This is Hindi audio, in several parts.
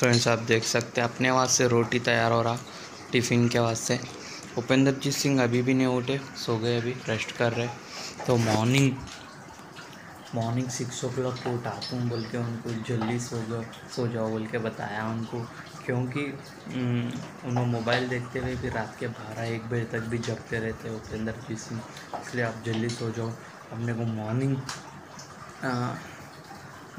फ्रेंड्स आप देख सकते हैं अपने वास्ते रोटी तैयार हो रहा टिफ़िन के वास्ते। उपेंद्रजीत सिंह अभी भी नहीं उठे, सो गए, अभी रेस्ट कर रहे। तो मॉर्निंग 6 o'clock को उठाता हूँ बोल के उनको जल्दी सो जाओ बोल के बताया उनको, क्योंकि उन्होंने मोबाइल देखते हुए भी रात के 12-1 बजे तक भी जगते रहते हैं उपेंद्रजीत सिंह। इसलिए आप जल्दी सो जाओ। अपने को मॉर्निंग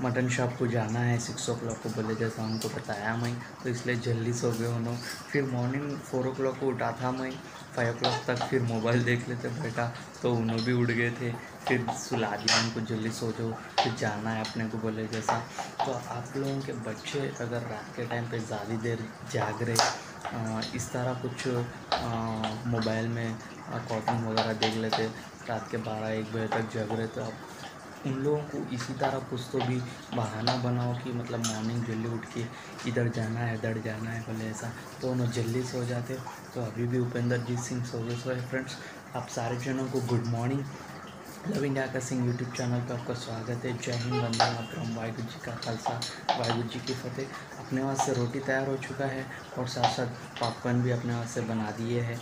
मटन शॉप को जाना है 6 o'clock को बोले, जैसा उनको बताया मैं, तो इसलिए जल्दी सो गए उन्होंने। फिर मॉर्निंग 4 o'clock को उठा था मैं, 5 o'clock तक फिर मोबाइल देख लेते बैठा, तो उन्होंने भी उठ गए थे। फिर सुला दिया उनको, जल्दी सो जाओ, फिर जाना है अपने को बोले जैसा। तो आप लोगों के बच्चे अगर रात के टाइम पे ज़्यादा देर जाग रहे, इस तरह कुछ मोबाइल में कार्टून वगैरह देख लेते, रात के 12-1 बजे तक जग रहे, तो आप उन लोगों को इसी तरह कुछ तो भी बहाना बनाओ कि मतलब मॉर्निंग जल्दी उठ के इधर जाना है इधर जाना है बोले ऐसा, तो उन्होंने जल्दी सो जाते। तो अभी भी उपेंद्रजीत सिंह सो है। फ्रेंड्स आप सारे जनों को गुड मॉर्निंग। लव इंडिया का सिंह यूट्यूब चैनल पर आपका स्वागत है। जय हिंद, वंदे मातरम, वाहिगुरू जी का खालसा, वाहिगुरू जी की फतेह। अपने वास्ते रोटी तैयार हो चुका है और साथ साथ पॉपकॉर्न भी अपने वास्ते बना दिए है।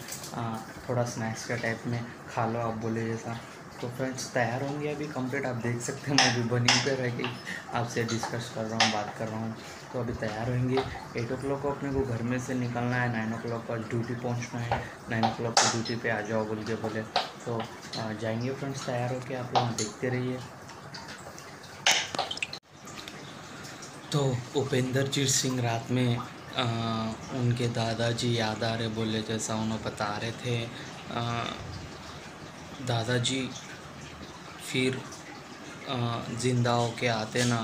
थोड़ा स्नैक्स का टाइप में खा लो आप बोले जैसा। तो फ्रेंड्स तैयार होंगे अभी कंप्लीट, आप देख सकते हैं मैं अभी बनी पे रह गई आपसे डिस्कस कर रहा हूँ, बात कर रहा हूँ। तो अभी तैयार होंगे। 8 o'clock को अपने को घर में से निकलना है, 9 o'clock का ड्यूटी पहुँचना है, 9 o'clock को ड्यूटी पे आ जाओ बोल के बोले। तो जाएंगे फ्रेंड्स तैयार होके, आप लोग देखते रहिए। तो उपेंद्रजीत सिंह रात में उनके दादाजी याद आ रहे बोले जैसा उन्होंने बता रहे थे। दादाजी फिर ज़िंदा होके आते ना,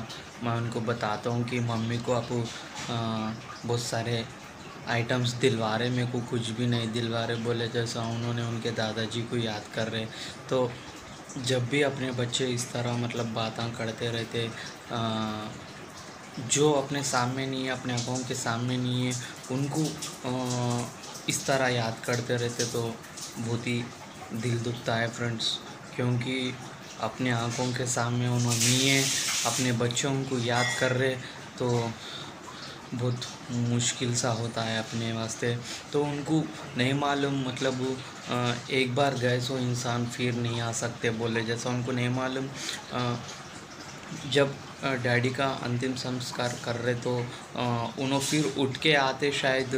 मैं उनको बताता हूँ कि मम्मी को आप बहुत सारे आइटम्स दिलवा रहे, मेरे को कुछ भी नहीं दिलवा रहे बोले जैसा उन्होंने उनके दादाजी को याद कर रहे। तो जब भी अपने बच्चे इस तरह मतलब बातें करते रहते, जो अपने सामने नहीं है, अपने आँखों के सामने नहीं है, उनको इस तरह याद करते रहते, तो बहुत ही दिल दुखता है फ्रेंड्स। क्योंकि अपने आँखों के सामने उन्होंने नहीं है, अपने बच्चों को याद कर रहे, तो बहुत मुश्किल सा होता है अपने वास्ते। तो उनको नहीं मालूम मतलब एक बार गए सो इंसान फिर नहीं आ सकते बोले जैसा, उनको नहीं मालूम। जब डैडी का अंतिम संस्कार कर रहे तो उन्होंने फिर उठ के आते शायद,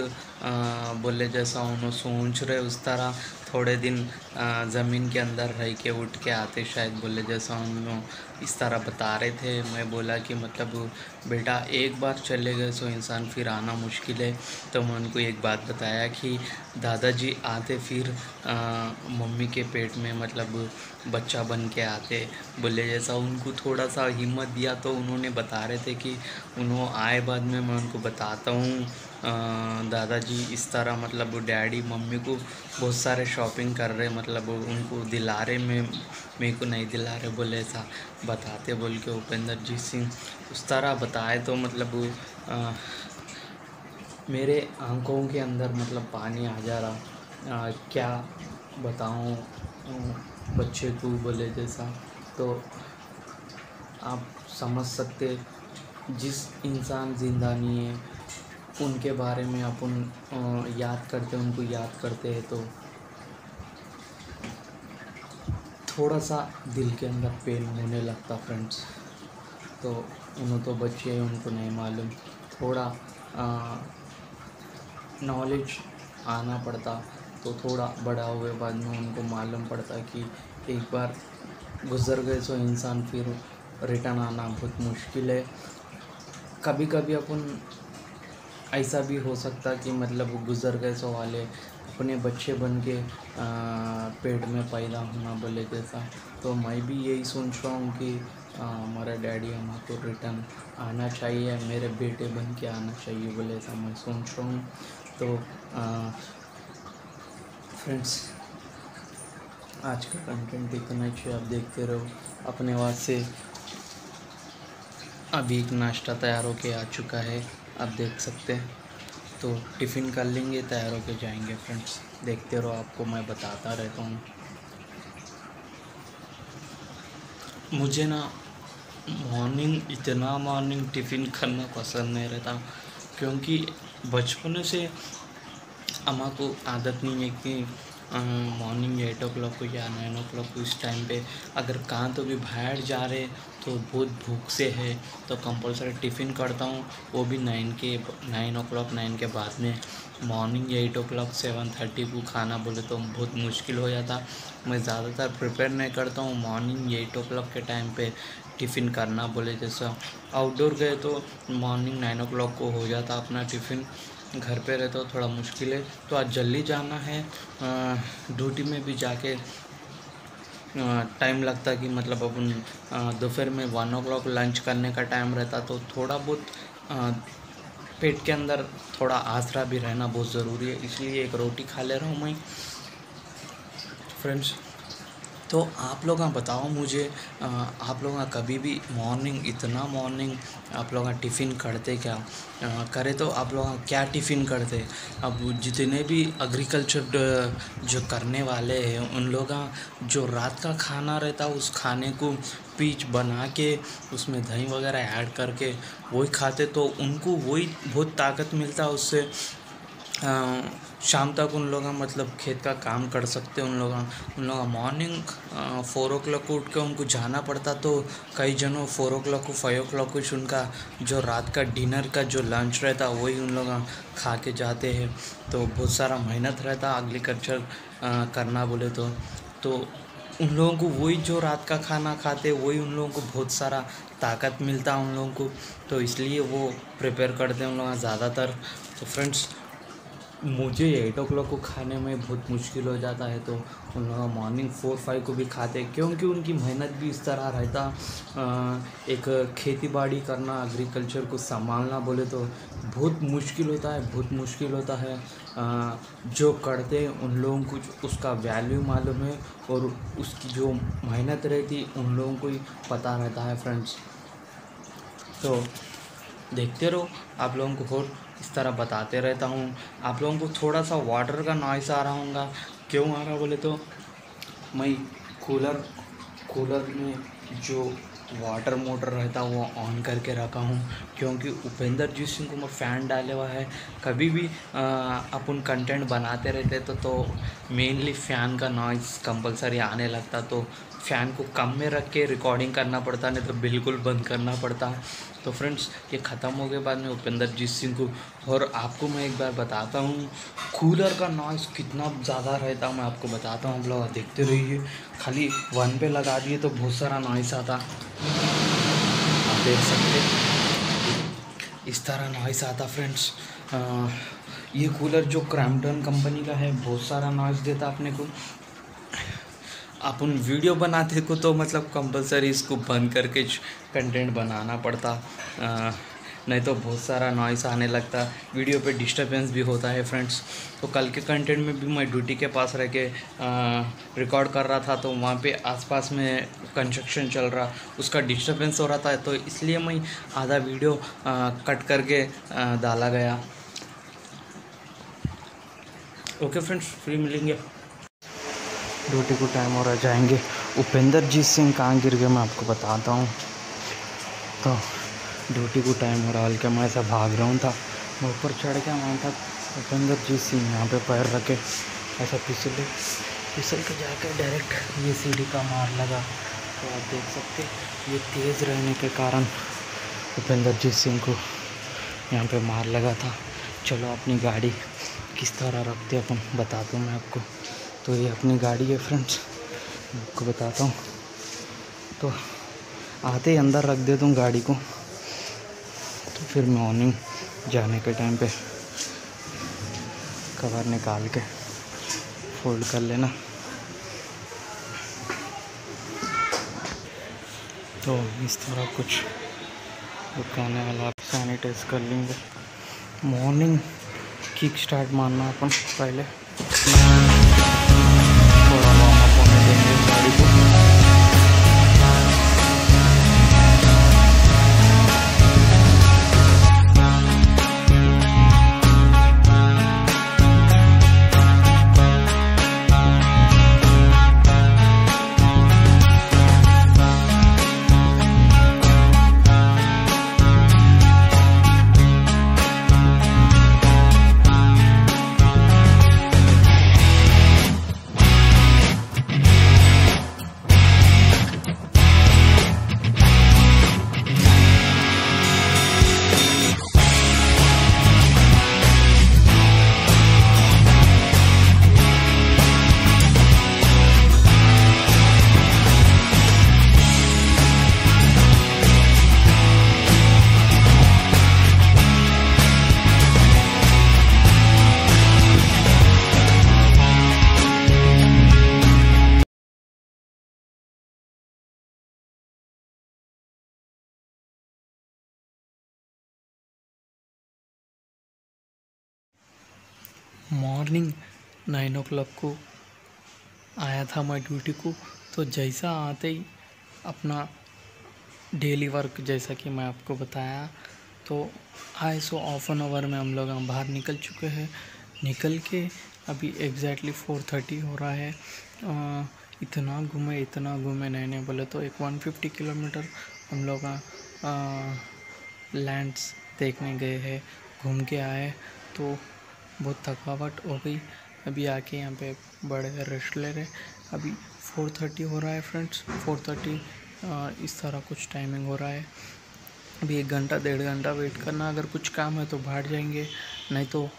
बोले जैसा उन्होंने सोच रहे उस तरह थोड़े दिन ज़मीन के अंदर रह के उठ के आते शायद बोले जैसा उन्होंने इस तरह बता रहे थे। मैं बोला कि मतलब बेटा एक बार चले गए सो इंसान फिर आना मुश्किल है। तो मैं उनको एक बात बताया कि दादाजी आते फिर मम्मी के पेट में मतलब बच्चा बन के आते बोले जैसा, उनको थोड़ा सा हिम्मत दिया। तो उन्होंने बता रहे थे कि उन्होंने आए बाद में मैं उनको बताता हूँ दादाजी इस तरह मतलब डैडी मम्मी को बहुत सारे शॉपिंग कर रहे, मतलब उनको दिला रहे, मेरे को नहीं दिला रहे बोले ऐसा बताते बोल के उपेंद्रजीत सिंह उस तरह बताए। तो मतलब मेरे आंखों के अंदर मतलब पानी आ जा रहा, क्या बताऊँ बच्चे को बोले जैसा। तो आप समझ सकते, जिस इंसान ज़िंदा नहीं है उनके बारे में अपन याद करते, उनको याद करते हैं, तो थोड़ा सा दिल के अंदर पेन होने लगता फ्रेंड्स। तो उन्होंने तो बच्चे हैं, उनको नहीं मालूम, थोड़ा नॉलेज आना पड़ता, तो थोड़ा बड़ा हुए बाद में उनको मालूम पड़ता कि एक बार गुज़र गए सो इंसान फिर रिटर्न आना बहुत मुश्किल है। कभी कभी अपन ऐसा भी हो सकता कि मतलब गुज़र गए सो वाले अपने बच्चे बन के पेट में पैदा होना बोले जैसा। तो मैं भी यही सोच रहा हूँ कि हमारा डैडी हमको रिटर्न आना चाहिए, मेरे बेटे बन के आना चाहिए बोले ऐसा मैं सोच रहा हूँ। तो फ्रेंड्स आज का कंटेंट इतना ही, आप देखते रहो अपने वास्ते। अभी एक नाश्ता तैयार होके आ चुका है, आप देख सकते हैं। तो टिफ़िन कर लेंगे, तैयार होके जाएंगे फ्रेंड्स, देखते रहो, आपको मैं बताता रहता हूँ। मुझे ना मॉर्निंग टिफ़िन करना पसंद नहीं रहता, क्योंकि बचपन से अम्मा को आदत नहीं है कि मॉर्निंग 8 o'clock को या 9 o'clock को इस टाइम पे अगर कहाँ तो भी बाहर जा रहे तो बहुत भूख से है तो कंपलसरी टिफ़िन करता हूँ, वो भी 9 o'clock 9 के बाद में। मॉर्निंग 8 o'clock 7:30 को खाना बोले तो बहुत मुश्किल हो जाता। मैं ज़्यादातर प्रिपेयर नहीं करता हूँ मॉर्निंग 8 o'clock के टाइम पे टिफ़िन करना बोले। जैसा आउटडोर गए तो मॉर्निंग 9 o'clock को हो जाता अपना टिफ़िन, घर पे रहता तो थोड़ा मुश्किल है। तो आज जल्दी जाना है, ड्यूटी में भी जाके टाइम लगता कि मतलब अपन दोपहर में 1 o'clock लंच करने का टाइम रहता, तो थोड़ा बहुत पेट के अंदर थोड़ा आसरा भी रहना बहुत ज़रूरी है, इसलिए एक रोटी खा ले रहा हूँ मैं फ्रेंड्स। तो आप लोग बताओ मुझे, आप लोग कभी भी इतना मॉर्निंग आप लोग टिफ़िन करते क्या? करे तो आप लोग क्या टिफ़िन करते? अब जितने भी एग्रीकल्चर जो करने वाले हैं उन लोग जो रात का खाना रहता उस खाने को पीच बना के उसमें दही वगैरह ऐड करके वही खाते, तो उनको वही बहुत ताकत मिलता उससे। शाम तक उन लोग मतलब खेत का काम कर सकते। उन लोग मॉर्निंग 4 o'clock को उठ के उनको जाना पड़ता, तो कई जनों 4 o'clock को 5 o'clock कुछ उनका जो रात का डिनर का जो लंच रहता वही उन लोग खा के जाते हैं। तो बहुत सारा मेहनत रहता एग्रीकल्चर करना बोले तो उन लोगों को वही जो रात का खाना खाते वही उन लोगों को बहुत सारा ताकत मिलता उन लोगों को, तो इसलिए वो प्रिपेयर करते हैं उन लोग ज़्यादातर। तो फ्रेंड्स मुझे 8 o'clock को खाने में बहुत मुश्किल हो जाता है, तो उन लोग मॉर्निंग 4-5 को भी खाते, क्योंकि उनकी मेहनत भी इस तरह रहता। एक खेती बाड़ी करना, एग्रीकल्चर को संभालना बोले तो बहुत मुश्किल होता है, बहुत मुश्किल होता है। जो करते उन लोगों को उसका वैल्यू मालूम है और उसकी जो मेहनत रहती उन लोगों को ही पता रहता है फ्रेंड्स। तो देखते रहो, आप लोगों को और इस तरह बताते रहता हूँ। आप लोगों को थोड़ा सा वाटर का नॉइस आ रहा होगा, क्यों आ रहा बोले तो मैं कूलर में जो वाटर मोटर रहता वो ऑन करके रखा हूँ, क्योंकि उपेंद्र जी सिंह को मैं फ़ैन डाले हुआ है। कभी भी अपन कंटेंट बनाते रहते तो मेनली फ़ैन का नॉइस कंपलसरी आने लगता, तो फ़ैन को कम में रख के रिकॉर्डिंग करना पड़ता, नहीं तो बिल्कुल बंद करना पड़ता। तो फ्रेंड्स ये ख़त्म हो गए बाद में उपेंद्र जी सिंह को। और आपको मैं एक बार बताता हूँ कूलर का नॉइस कितना ज़्यादा रहता, मैं आपको बताता हूँ। आप लोग देखते रहिए, खाली 1 पे लगा दिए तो बहुत सारा नॉइस आता, आप देख सकते इस तरह नॉइस आता फ्रेंड्स। ये कूलर जो क्रैम्पटन कंपनी का है बहुत सारा नॉइस देता अपने को। अपन वीडियो बनाते को तो मतलब कंपलसरी इसको बंद करके कंटेंट बनाना पड़ता, नहीं तो बहुत सारा नॉइस आने लगता, वीडियो पे डिस्टरबेंस भी होता है फ्रेंड्स। तो कल के कंटेंट में भी मैं ड्यूटी के पास रह के रिकॉर्ड कर रहा था, तो वहाँ पे आसपास में कंस्ट्रक्शन चल रहा, उसका डिस्टरबेंस हो रहा था, तो इसलिए मैं आधा वीडियो कट करके डाला गया। ओके फ्रेंड्स, फिर मिलेंगे। ड्यूटी को टाइम हो रहा, जाएंगे। उपेंद्र जीत सिंह कहाँ गिर गए मैं आपको बताता हूँ। तो ड्यूटी को टाइम हो रहा, हल्के मैं ऐसा भाग रहा हूँ था, मैं ऊपर चढ़ गया, वहाँ तक उपेंद्र जीत सिंह यहाँ पे पैर रखे ऐसा फिसल के जाकर डायरेक्ट ये सीढ़ी का मार लगा। तो आप देख सकते ये तेज़ रहने के कारण उपेंद्र जीत सिंह को यहाँ पे मार लगा था। चलो अपनी गाड़ी किस तरह रखते अपन बताता हूँ मैं आपको। तो ये अपनी गाड़ी है फ्रेंड्स, आपको बताता हूँ। तो आते ही अंदर रख देता हूँ गाड़ी को, तो फिर मॉर्निंग जाने के टाइम पे कवर निकाल के फोल्ड कर लेना। तो इस तरह कुछ रुकाने वाला आप सैनिटाइज कर लेंगे। मॉर्निंग किक स्टार्ट मारना अपन पहले, थोड़ा वार्म अप होने देंगे गाड़ी को। मॉर्निंग 9 o'clock को आया था मैं ड्यूटी को। तो जैसा आते ही अपना डेली वर्क जैसा कि मैं आपको बताया, तो आए सो हाफ एन आवर में हम लोग बाहर निकल चुके हैं। निकल के अभी एग्जैक्टली 4:30 हो रहा है। इतना घूमे नहीं बोले तो एक 150 किलोमीटर हम लोग लैंड्स देखने गए हैं, घूम के आए। तो बहुत थकावट हो गई। अभी आके यहाँ पे बड़े रेस्ट ले रहे। अभी 4:30 हो रहा है फ्रेंड्स। 4:30 इस तरह कुछ टाइमिंग हो रहा है। अभी 1 घंटा 1.5 घंटा वेट करना। अगर कुछ काम है तो बाहर जाएंगे, नहीं तो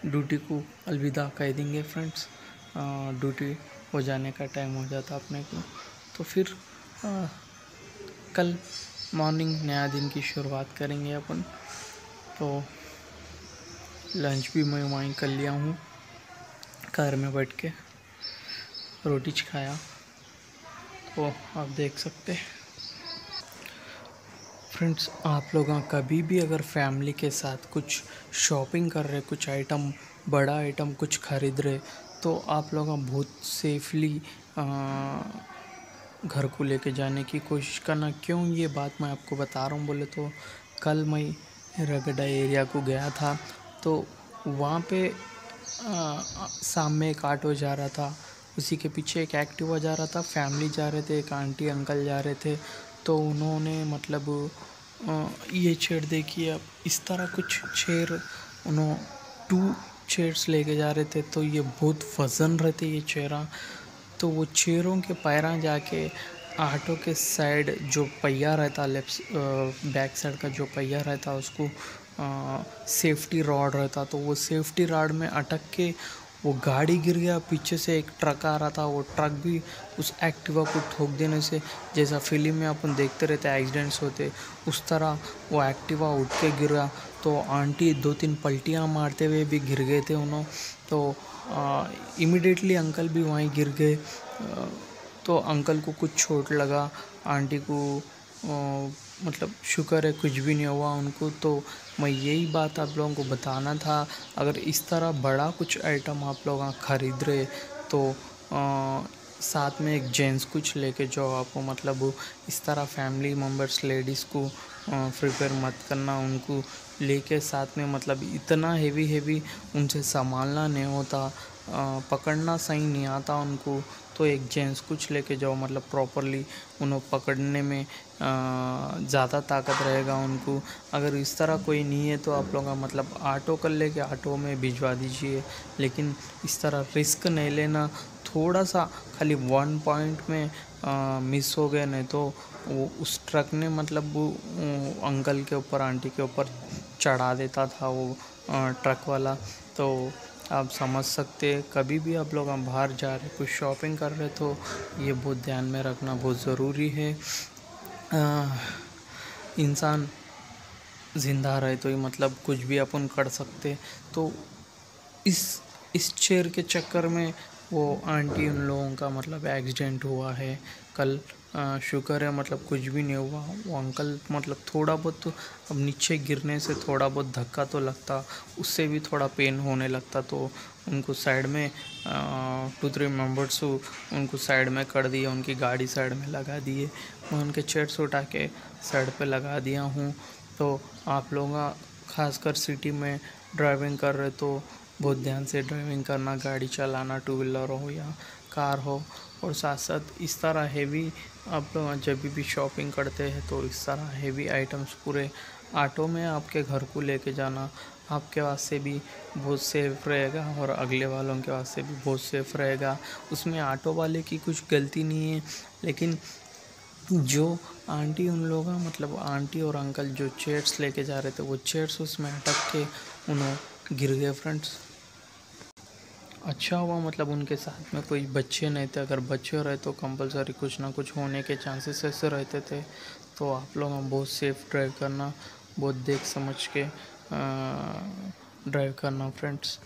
ड्यूटी को अलविदा कह देंगे फ्रेंड्स। ड्यूटी हो जाने का टाइम हो जाता अपने को। तो फिर कल मॉर्निंग नया दिन की शुरुआत करेंगे अपन। तो लंच भी मैं वहीं कर लिया हूँ, कार में बैठ के रोटी खाया। तो आप देख सकते हैं फ्रेंड्स, आप लोग कभी भी अगर फैमिली के साथ कुछ शॉपिंग कर रहे, कुछ आइटम, बड़ा आइटम कुछ खरीद रहे, तो आप लोग बहुत सेफली घर को लेके जाने की कोशिश करना। क्यों ये बात मैं आपको बता रहा हूँ बोले तो कल मैं रगड़ा एरिया को गया था। तो वहाँ पे सामने एक ऑटो जा रहा था, उसी के पीछे एक एक्टिवा जा रहा था। फैमिली जा रहे थे, एक आंटी अंकल जा रहे थे। तो उन्होंने मतलब ये चेयर देखिए, अब इस तरह कुछ चेयर उन्होंने 2 चेयर्स लेके जा रहे थे। तो ये बहुत वज़न रहते ये चेयरा। तो वो चेयरों के पैरा जाके ऑटो के साइड जो पहिया रहता, लेफ्ट बैक साइड का जो पहिया रहता, उसको सेफ्टी रॉड रहता, तो वो सेफ्टी रॉड में अटक के वो गाड़ी गिर गया। पीछे से एक ट्रक आ रहा था, वो ट्रक भी उस एक्टिवा को ठोक देने से, जैसा फिल्म में अपन देखते रहते एक्सीडेंट्स होते, उस तरह वो एक्टिवा उठ के गिरा। तो आंटी 2-3 पलटियाँ मारते हुए भी गिर गए थे उन्होंने। तो इमिडिएटली अंकल भी वहीं गिर गए। तो अंकल को कुछ चोट लगा, आंटी को मतलब शुक्र है कुछ भी नहीं हुआ उनको। तो मैं यही बात आप लोगों को बताना था, अगर इस तरह बड़ा कुछ आइटम आप लोग ख़रीद रहे तो साथ में एक जेंट्स कुछ लेके जाओ। आपको मतलब इस तरह फैमिली मेम्बर्स लेडीज़ को प्रिपेयर मत करना, उनको लेके साथ में मतलब इतना हेवी उनसे संभालना नहीं होता, पकड़ना सही नहीं आता उनको। तो एक जेंट्स कुछ लेके जाओ, मतलब प्रॉपरली उन्हें पकड़ने में ज़्यादा ताकत रहेगा उनको। अगर इस तरह कोई नहीं है तो आप लोग मतलब ऑटो कर लेके ऑटो में भिजवा दीजिए, लेकिन इस तरह रिस्क नहीं लेना। थोड़ा सा खाली 1 पॉइंट में मिस हो गए, नहीं तो वो उस ट्रक ने मतलब वो अंकल के ऊपर आंटी के ऊपर चढ़ा देता था वो ट्रक वाला। तो आप समझ सकते हैं, कभी भी आप लोग बाहर जा रहे, कुछ शॉपिंग कर रहे, तो ये बहुत ध्यान में रखना बहुत ज़रूरी है। इंसान ज़िंदा रहे तो ही मतलब कुछ भी अपन कर सकते। तो इस चेयर के चक्कर में वो आंटी उन लोगों का मतलब एक्सीडेंट हुआ है कल। शुक्र है मतलब कुछ भी नहीं हुआ। वो अंकल मतलब थोड़ा बहुत तो, अब नीचे गिरने से थोड़ा बहुत धक्का तो लगता, उससे भी थोड़ा पेन होने लगता। तो उनको साइड में 2-3 मेंबर्स उनको साइड में कर दिए, उनकी गाड़ी साइड में लगा दिए। मैं उनके चेयर्स उठा के साइड पे लगा दिया हूँ। तो आप लोग खासकर सिटी में ड्राइविंग कर रहे तो बहुत ध्यान से ड्राइविंग करना, गाड़ी चलाना, 2 व्हीलर हो या कार हो। और साथ साथ इस तरह हेवी आप लोग जब भी शॉपिंग करते हैं तो इस तरह हेवी आइटम्स पूरे ऑटो में आपके घर को लेके जाना आपके वास्ते भी बहुत सेफ रहेगा और अगले वालों के वास्ते भी बहुत सेफ रहेगा। उसमें ऑटो वाले की कुछ गलती नहीं है, लेकिन जो आंटी उन लोग मतलब आंटी और अंकल जो चेयर्स लेके जा रहे थे, वो चेयर्स उसमें अटक के उन्होंने गिर गए फ्रेंड्स। अच्छा हुआ मतलब उनके साथ में कोई बच्चे नहीं थे, अगर बच्चे रहे तो कंपलसरी कुछ ना कुछ होने के चांसेस ऐसे रहते थे। तो आप लोग बहुत सेफ ड्राइव करना, बहुत देख समझ के ड्राइव करना फ्रेंड्स।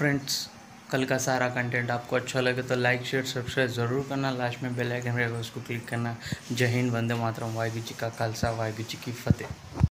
फ्रेंड्स, कल का सारा कंटेंट आपको अच्छा लगे तो लाइक शेयर सब्सक्राइब ज़रूर करना। लास्ट में बेल आइकन रहेगा, उसको क्लिक करना। जय हिंद, वंदे मातरम, वाहिगुरू जी का खालसा, वाहिगुरू जी की फतेह।